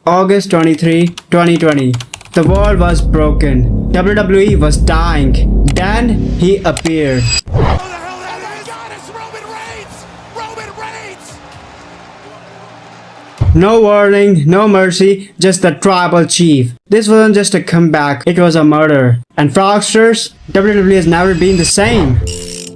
August 23, 2020. The world was broken. WWE was dying. Then he appeared. No warning, no mercy, just the tribal chief. This wasn't just a comeback, it was a murder. And FROXTERS, WWE has never been the same.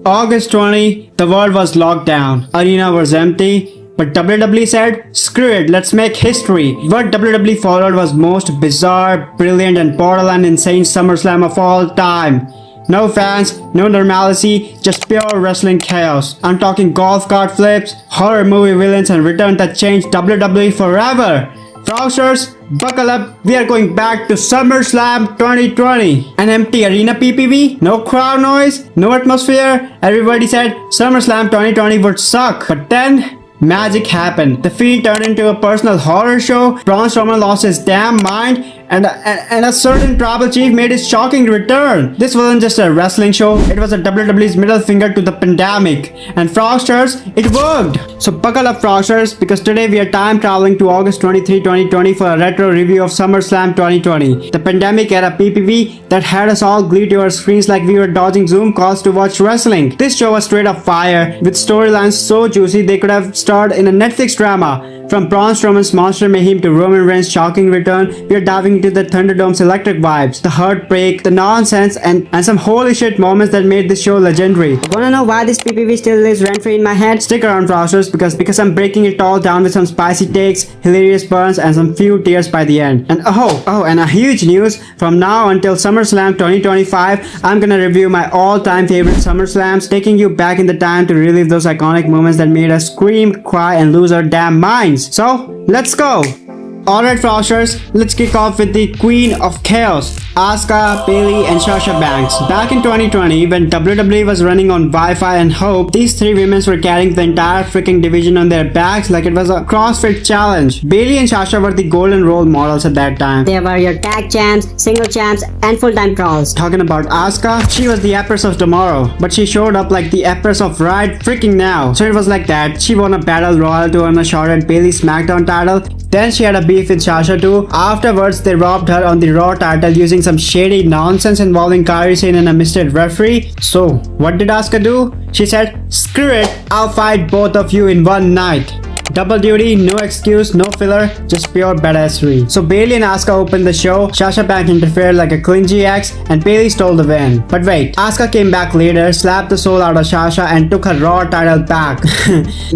August 20, the world was locked down. Arena was empty. But WWE said, screw it, let's make history. What WWE followed was most bizarre, brilliant and borderline insane SummerSlam of all time. No fans, no normalcy, just pure wrestling chaos. I'm talking golf cart flips, horror movie villains and return that changed WWE forever. FROXTERS, buckle up, we are going back to SummerSlam 2020. An empty arena PPV, no crowd noise, no atmosphere. Everybody said SummerSlam 2020 would suck. But then magic happened. The Fiend turned into a personal horror show. Braun Strowman lost his damn mind, and a certain tribal chief made his shocking return. This wasn't just a wrestling show, it was a WWE's middle finger to the pandemic. And FROXTERS, it worked! So buckle up FROXTERS, because today we are time traveling to August 23, 2020 for a retro review of SummerSlam 2020. The pandemic era PPV that had us all glued to our screens like we were dodging Zoom calls to watch wrestling. This show was straight up fire, with storylines so juicy they could have starred in a Netflix drama. From Braun Strowman's monster mayhem to Roman Reigns' shocking return, we are diving into the ThunderDome's electric vibes, the heartbreak, the nonsense, and some holy shit moments that made this show legendary. Wanna know why this PPV still lives rent-free in my head? Stick around, FROXTERS, because I'm breaking it all down with some spicy takes, hilarious burns, and some few tears by the end. And and a huge news, from now until SummerSlam 2025, I'm gonna review my all-time favorite SummerSlams, taking you back in the time to relive those iconic moments that made us scream, cry, and lose our damn minds. So, let's go! Alright FROXTERS, let's kick off with the Queen of Chaos, Asuka, Bayley and Sasha Banks. Back in 2020, when WWE was running on Wi-Fi and Hope, these three women were carrying the entire freaking division on their backs like it was a CrossFit challenge. Bayley and Sasha were the golden role models at that time. They were your tag champs, single champs and full-time pros. Talking about Asuka, she was the Empress of Tomorrow, but she showed up like the Empress of right freaking now. So it was like that, she won a battle royal to earn a shot at Bayley's SmackDown title. Then she had a beef with Sasha too. Afterwards, they robbed her on the Raw title using some shady nonsense involving Kairi Sane and a misted referee. So, what did Asuka do? She said, screw it, I'll fight both of you in one night. Double duty, no excuse, no filler, just pure badassery. So Bayley and Asuka opened the show, Sasha Banks interfered like a clingy ex, and Bayley stole the win. But wait, Asuka came back later, slapped the soul out of Sasha and took her Raw title back.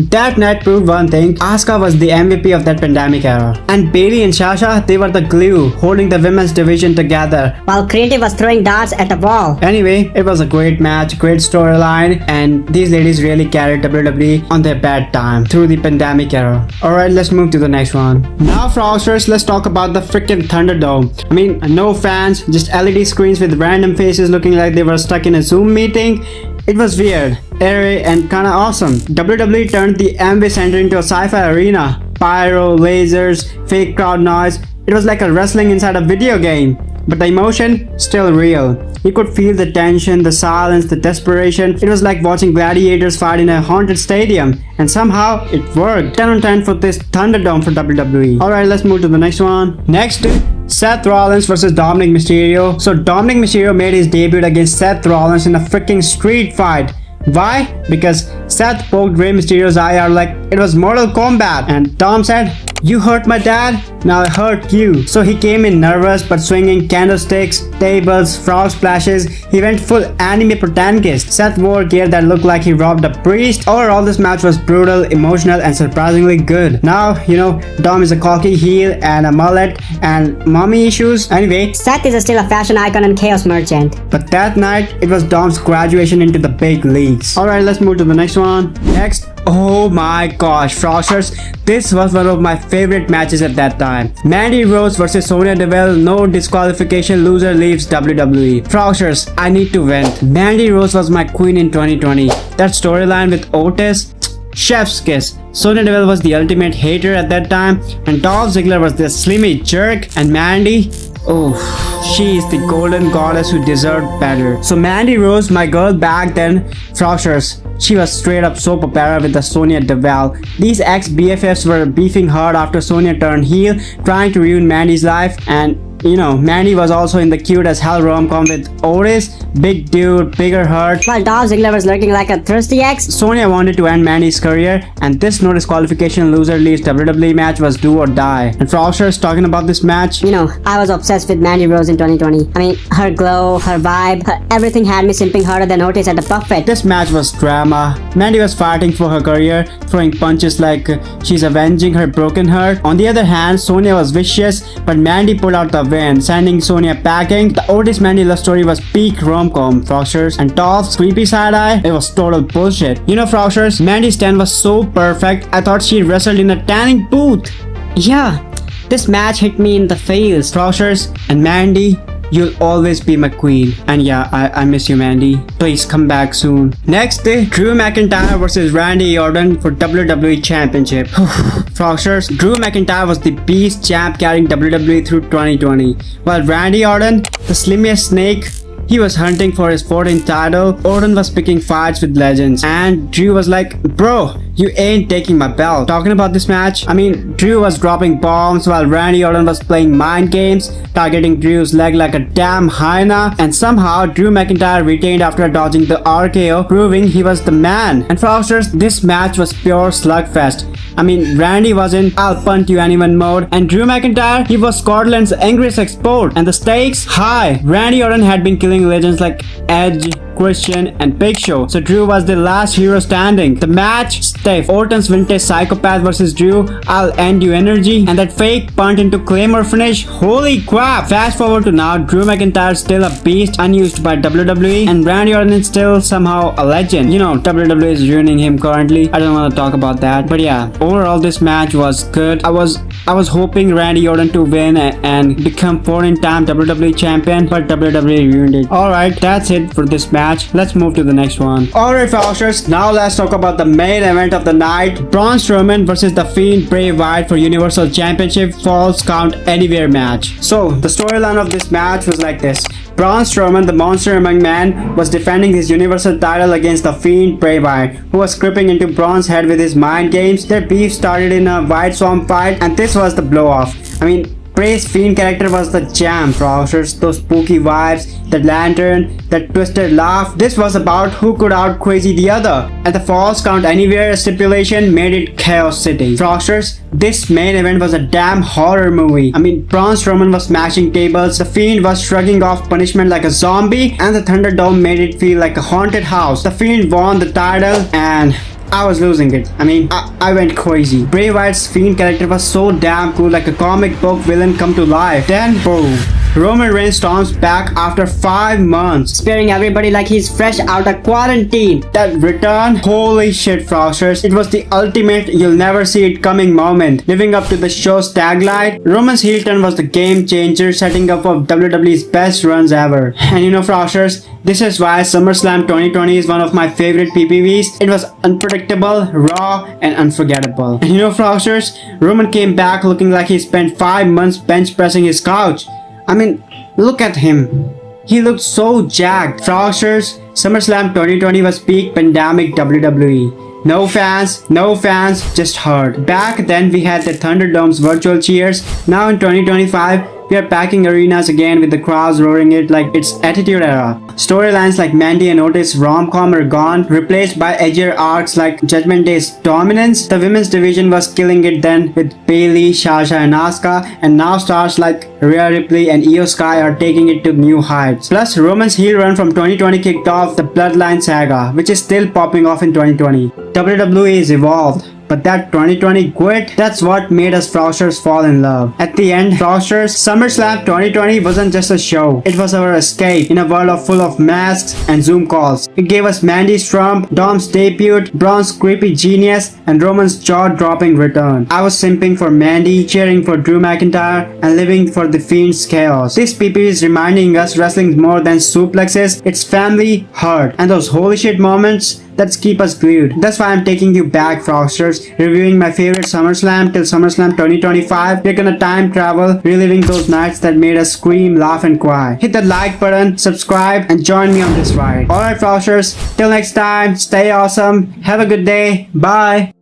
That night proved one thing, Asuka was the MVP of that pandemic era. And Bayley and Sasha, they were the glue, holding the women's division together. While Creative was throwing darts at the wall. Anyway, it was a great match, great storyline, and these ladies really carried WWE on their bad time through the pandemic era. Alright, let's move to the next one. Now FROXTERS, let's talk about the freaking ThunderDome. I mean, no fans, just LED screens with random faces looking like they were stuck in a Zoom meeting. It was weird, airy and kinda awesome. WWE turned the Amway Center into a sci-fi arena. Pyro, lasers, fake crowd noise. It was like a wrestling inside a video game. But the emotion, still real. You could feel the tension, the silence, the desperation. It was like watching gladiators fight in a haunted stadium. And somehow, it worked. 10 on 10 for this ThunderDome for WWE. Alright, let's move to the next one. Next, Seth Rollins versus Dominik Mysterio. So Dominik Mysterio made his debut against Seth Rollins in a freaking street fight. Why? Because Seth poked Rey Mysterio's eye out like it was Mortal Kombat, and Dom said, "You hurt my dad? Now I hurt you." So he came in nervous but swinging candlesticks, tables, frog splashes. He went full anime protagonist. Seth wore gear that looked like he robbed a priest. Overall, this match was brutal, emotional and surprisingly good. Now, you know, Dom is a cocky heel and a mullet and mommy issues. Anyway, Seth is still a fashion icon and chaos merchant. But that night, it was Dom's graduation into the big leagues. Alright, let's move to the next one. Next, oh my gosh, FROXTERS, this was one of my favorite matches at that time. Mandy Rose versus Sonya Deville, no disqualification, loser leaves WWE. FROXTERS, I need to vent. Mandy Rose was my queen in 2020. That storyline with Otis, chef's kiss. Sonya Deville was the ultimate hater at that time, and Dolph Ziggler was the slimy jerk, and Mandy, Oh, she is the golden goddess who deserved better. So Mandy Rose, my girl back then, FROXTERS, she was straight up soap opera with the Sonya Deville. These ex-BFFs were beefing hard after Sonya turned heel, trying to ruin Mandy's life, and you know, Mandy was also in the cute as hell rom-com with Otis, big dude, bigger heart. While Dolph Ziggler was lurking like a thirsty ex, Sonya wanted to end Mandy's career, and this no disqualification loser leaves WWE match was do or die. And FROXTERS talking about this match, you know, I was obsessed with Mandy Rose in 2020. I mean, her glow, her vibe, everything had me simping harder than Otis at the buffet. this match was drama. Mandy was fighting for her career, throwing punches like she's avenging her broken heart. On the other hand, Sonya was vicious, but Mandy pulled out the win, sending Sonya packing. The Otis Mandy love story was peak rom-com, FROXTERS, and Dolph's creepy side-eye, it was total bullshit. You know, FROXTERS, Mandy's tan was so perfect, I thought she wrestled in a tanning booth. Yeah, this match hit me in the feels. FROXTERS and Mandy, you'll always be my queen. And yeah, I miss you, Mandy. Please come back soon. Next day, Drew McIntyre versus Randy Orton for WWE Championship. FROXTERS, Drew McIntyre was the beast champ carrying WWE through 2020. While Randy Orton, the slimmiest snake, he was hunting for his 14th title. Orton was picking fights with legends. And Drew was like, bro, you ain't taking my belt. Talking about this match, I mean, Drew was dropping bombs while Randy Orton was playing mind games, targeting Drew's leg like a damn hyena. And somehow, Drew McIntyre retained after dodging the RKO, proving he was the man. And FROXTERS, this match was pure slugfest. I mean, Randy was in I'll punt you anyone mode, and Drew McIntyre, he was Scotland's angriest export, and the stakes high. Randy Orton had been killing legends like Edge, Christian, and Big Show, so Drew was the last hero standing. The match, stiff. Orton's vintage psychopath versus Drew, I'll end you energy, and that fake punt into Claymore finish, holy crap. Fast forward to now, Drew McIntyre still a beast unused by WWE, and Randy Orton is still somehow a legend. You know, WWE is ruining him currently. I don't want to talk about that, but yeah, overall this match was good. I was hoping Randy Orton to win and become 14th-time WWE champion, but WWE ruined it. Alright, that's it for this match. Let's move to the next one. Alright, FROXTERS, now let's talk about the main event of the night. Braun Strowman versus the Fiend Bray Wyatt for Universal Championship Falls Count Anywhere match. So, the storyline of this match was like this. Braun Strowman, the monster among men, was defending his Universal title against the Fiend Bray Wyatt, who was creeping into Braun's head with his mind games. Their beef started in a Wyatt Swamp fight, and this was the blow-off. I mean, Bray's Fiend character was the jam, FROXTERS. Those spooky vibes, the lantern, that twisted laugh. This was about who could out crazy the other. And the Falls Count Anywhere stipulation made it Chaos City. FROXTERS, this main event was a damn horror movie. I mean, Braun Strowman was smashing tables, the Fiend was shrugging off punishment like a zombie, and the Thunderdome made it feel like a haunted house. The Fiend won the title, and I was losing it. I mean, I went crazy. Bray Wyatt's Fiend character was so damn cool, like a comic book villain come to life. Then, boom. Roman Reigns storms back after 5 months, sparing everybody like he's fresh out of quarantine. That return, holy shit, FROXTERS. It was the ultimate you'll never see it coming moment. Living up to the show's tagline, Roman's heel turn was the game changer, setting up for WWE's best runs ever. And you know, FROXTERS, this is why SummerSlam 2020 is one of my favorite PPVs. It was unpredictable, raw, and unforgettable. And you know, FROXTERS, Roman came back looking like he spent 5 months bench pressing his couch. I mean, look at him. He looked so jacked. FROXTERS, SummerSlam 2020 was peak pandemic WWE. No fans, just hurt. Back then we had the Thunderdome's virtual cheers. Now in 2025, we are packing arenas again with the crowds roaring it like it's Attitude Era. Storylines like Mandy and Otis rom-com are gone, replaced by edgier arcs like Judgment Day's dominance. The women's division was killing it then with Bayley, Sasha, and Asuka, and now stars like Rhea Ripley and Io Sky are taking it to new heights. Plus, Roman's heel run from 2020 kicked off the Bloodline saga, which is still popping off in 2020. WWE is evolved. But that 2020 quit, that's what made us FROXTERS fall in love. At the end, FROXTERS, SummerSlam 2020 wasn't just a show. It was our escape in a world full of masks and Zoom calls. It gave us Mandy's trump, Dom's debut, Braun's creepy genius, and Roman's jaw-dropping return. I was simping for Mandy, cheering for Drew McIntyre, and living for the Fiend's chaos. This PP is reminding us wrestling more than suplexes. It's family, heart, and those holy shit moments, that keep us glued. That's why I'm taking you back, Frogsters, reviewing my favorite SummerSlam till SummerSlam 2025. We're gonna time travel, reliving those nights that made us scream, laugh, and cry. Hit that like button, subscribe, and join me on this ride. Alright, Frogsters, till next time, stay awesome, have a good day, bye!